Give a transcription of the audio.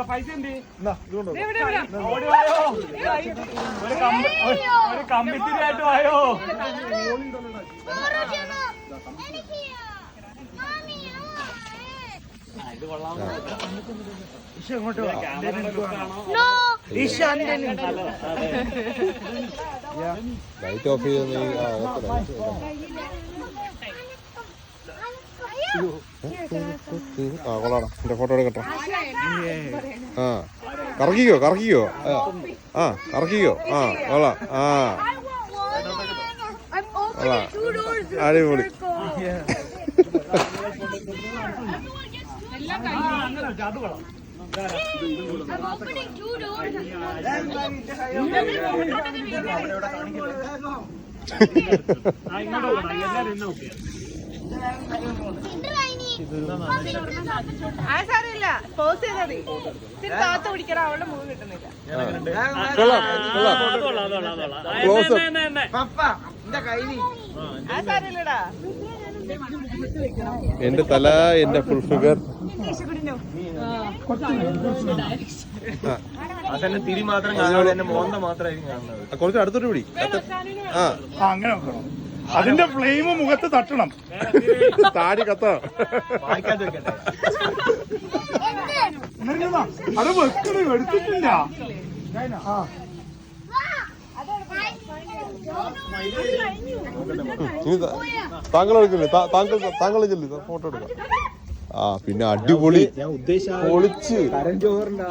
പൈസ ഒരു കമ്പിത്തിരിയായിട്ട് ആയോ? ഇത് കൊള്ളാം. ലൈറ്റ് ഓഫ് ചെയ്യുന്ന കൊള്ളാടാ. എന്റെ ഫോട്ടോ എടുക്കട്ടെ. ആ കറക്കിക്കോ കറക്കിക്കോ. ആ കറക്കിക്കോ. ആ കൊള്ളാം. ആ കൊള്ളാം. അടിപൊളി. സാരമില്ല, പോസ് ചെയ്താൽ മതി. താത്ത പിടിക്കണം, അവളുടെ മുഖം കിട്ടുന്നില്ല. ആ സാരമില്ലടാ. എന്റെ തല, എന്റെ ഫുൾ ഫിഗർ. അതന്നെ തിരി മാത്രം കാണാതെ എന്റെ മോന്ത മാത്രമായിരിക്കും കാണുന്നത്. കുറച്ച് അടുത്തോട്ട് പിടി. ആ അങ്ങനെ നോക്കണം. അതിന്റെ ഫ്ലെയിം മുഖത്ത് തട്ടണം. താടി കത്തണം. വായിക്കാതെ വെക്കട്ടെ. അത് വെക്കണ എടുത്തിട്ടില്ല. താങ്കൾ എടുക്കില്ലേ? താങ്കൾ ചെല്ലി ഫോട്ടോ എടുക്കാം. ആ പിന്നെ അടിപൊളി. പൊളിച്ച് അടിപൊളിയുടെ